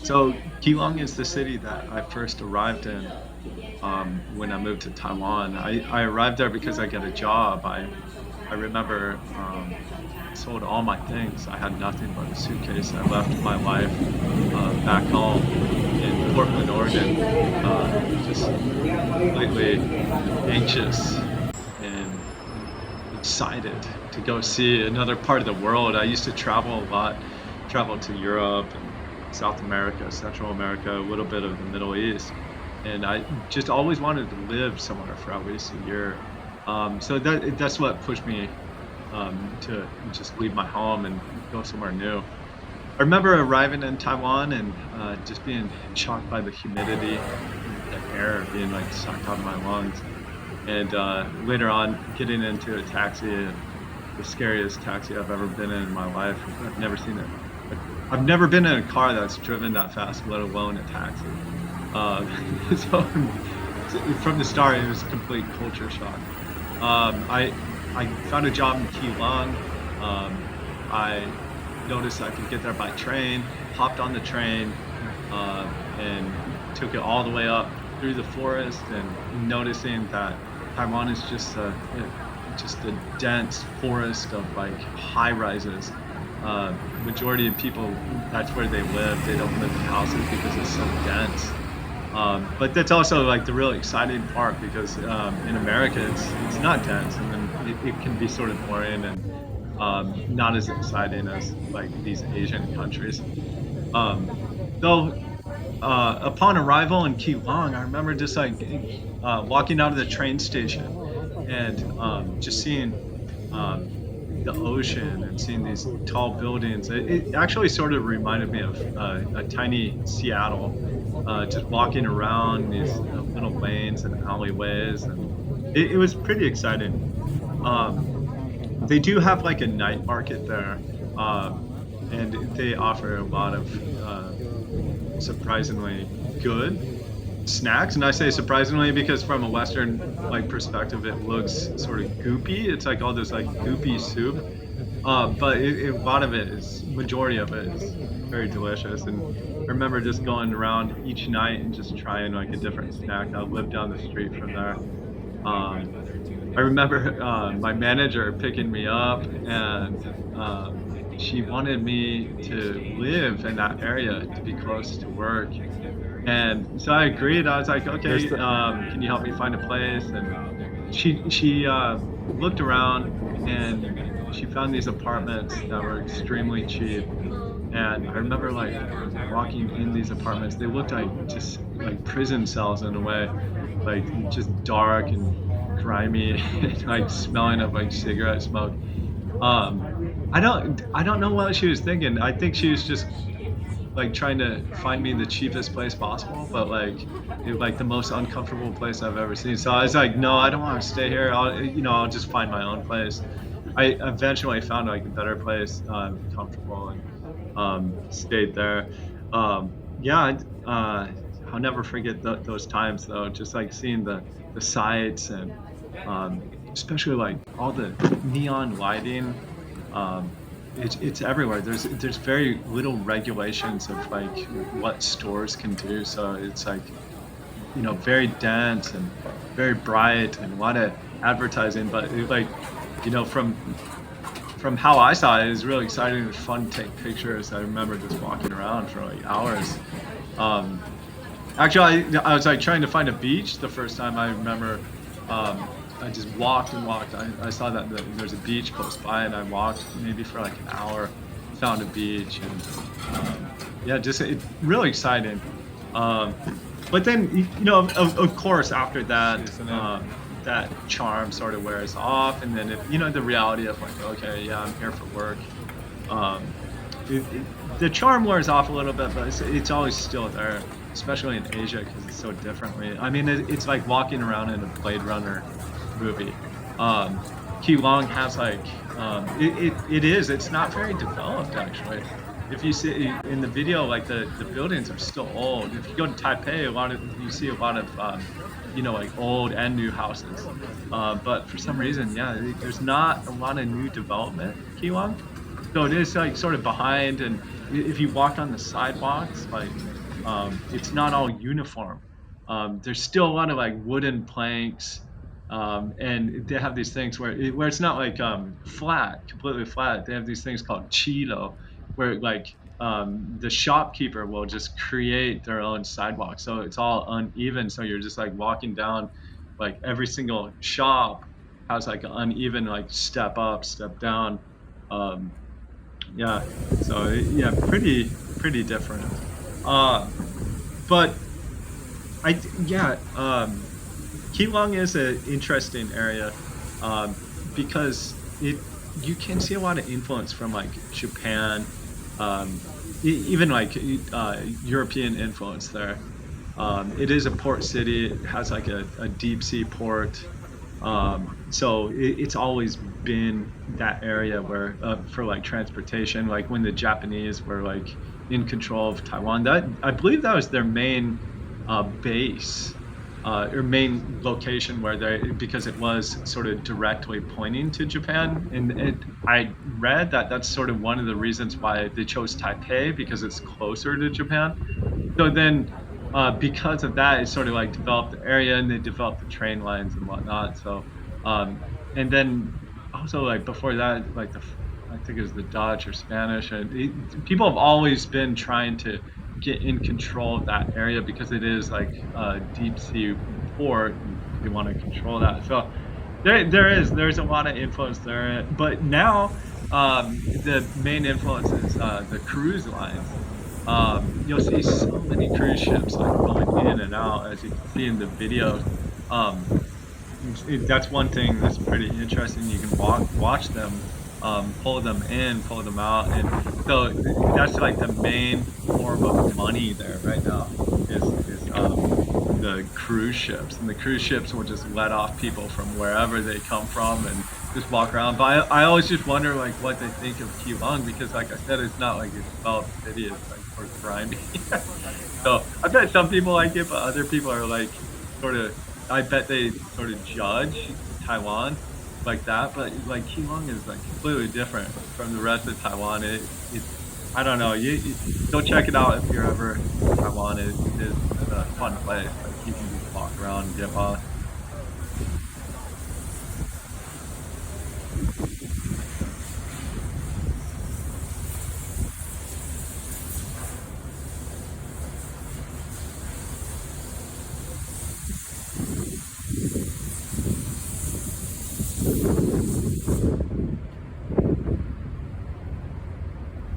So Keelung is the city that I first arrived in when I moved to Taiwan. I arrived there because I got a job. I remember I sold all my things. I had nothing but a suitcase. I left my life back home in Portland, Oregon, just completely anxious and excited to go see another part of the world. I used to travel a lot, travel to Europe and South America, Central America, a little bit of the Middle East. And I just always wanted to live somewhere for at least a year. So that's what pushed me to just leave my home and go somewhere new. I remember arriving in Taiwan and just being shocked by the humidity, the air being like sucked out of my lungs. And later on, getting into a taxi, the scariest taxi I've ever been in my life. I've never seen it. I've never been in a car that's driven that fast, let alone a taxi. So from the start, it was a complete culture shock. I found a job in Keelung. I noticed I could get there by train, hopped on the train, and took it all the way up through the forest, and noticing that Taiwan is just a dense forest of like high rises. Majority of people, that's where they live. They don't live in houses because it's so dense. But that's also like the really exciting part because in America it's not dense, and then it can be sort of boring and not as exciting as like these Asian countries. Um, though upon arrival in Keelung, I remember just like walking out of the train station and just seeing um, the ocean and seeing these tall buildings. It actually sort of reminded me of a tiny Seattle, just walking around these little lanes and alleyways, and it was pretty exciting. Um, they do have like a night market there, um, and they offer a lot of surprisingly good snacks. And I say surprisingly because from a Western like perspective, it looks sort of goopy. It's like all this like goopy soup. But a lot of it is, majority of it is very delicious. And I remember just going around each night and just trying like a different snack. I lived down the street from there. Um, I remember my manager picking me up, and she wanted me to live in that area to be close to work. And so I agreed. I was like, There's okay, the can you help me find a place? And she looked around and she found these apartments that were extremely cheap. And I remember like walking in these apartments. They looked like just like prison cells in a way, like just dark and grimy, and like smelling of like cigarette smoke. Um, I don't know what she was thinking. I think she was just like trying to find me the cheapest place possible, but like the most uncomfortable place I've ever seen. So I was like, no, I don't want to stay here. I'll just find my own place. I eventually found like a better place, comfortable, and stayed there. Yeah, I'll never forget those times though. Just like seeing the sights and especially like all the neon lighting. Um, it's everywhere. There's very little regulations of like what stores can do. So it's like very dense and very bright and a lot of advertising. But from how I saw it, it was really exciting. It was fun to take pictures. I remember just walking around for like hours. Um, Actually, I was like trying to find a beach the first time. I remember I just walked and walked. I saw that there's a beach close by, and I walked maybe for like an hour, found a beach, and yeah, just really exciting. Um, but then, of course, after that, isn't it? that charm sort of wears off, and then the reality of like, okay, yeah, I'm here for work. Um, the charm wears off a little bit, but it's always still there, especially in Asia because it's so differently. I mean, it's like walking around in a Blade Runner movie. Um, Keelung has like it's not very developed actually. If you see in the video, like the buildings are still old. If you go to Taipei, you see a lot of like old and new houses. But for some reason, yeah, there's not a lot of new development in Keelung. So it is like sort of behind, and if you walk on the sidewalks, like, it's not all uniform. There's still a lot of, like, wooden planks, and they have these things where it's not, like, flat, completely flat. They have these things called chilo, where, like, the shopkeeper will just create their own sidewalk, so it's all uneven, so you're just, like, walking down, like, every single shop has, like, an uneven, like, step up, step down, um, yeah, so, yeah, pretty different. Uh, but yeah, Keelung is an interesting area, because you can see a lot of influence from, like, Japan, even, like, European influence there. It is a port city, it has, like, a deep sea port, so it's always been that area where, for, like, transportation, like, when the Japanese were, like, in control of Taiwan, that I believe that was their main, base, or main location where they, because it was sort of directly pointing to Japan, and I read that that's sort of one of the reasons why they chose Taipei, because it's closer to Japan. So then, because of that, it sort of, like, developed the area, and they developed the train lines and whatnot, so, and then also, like, before that, like, I think it was the Dutch or Spanish, and people have always been trying to get in control of that area because it is, like, a deep sea port, and they wanna control that, so there's a lot of influence there, but now, the main influence is, the cruise lines. You'll see so many cruise ships, like, going in and out, as you can see in the videos. Um, that's one thing that's pretty interesting. You can watch them, pull them in, pull them out, and so that's, like, the main form of money there right now is the cruise ships, and the cruise ships will just let off people from wherever they come from and just walk around. But I always just wonder, like, what they think of Keelung because, like I said, it's not like a developed city. It's, like, sort of grimy. So I bet some people like it, but other people are, like, sort of. I bet they sort of judge Taiwan like that. But, like, Keelung is, like, completely different from the rest of Taiwan. It I don't know. You go check it out if you're ever in Taiwan. It is a fun place. Like, you can just walk around and get lost.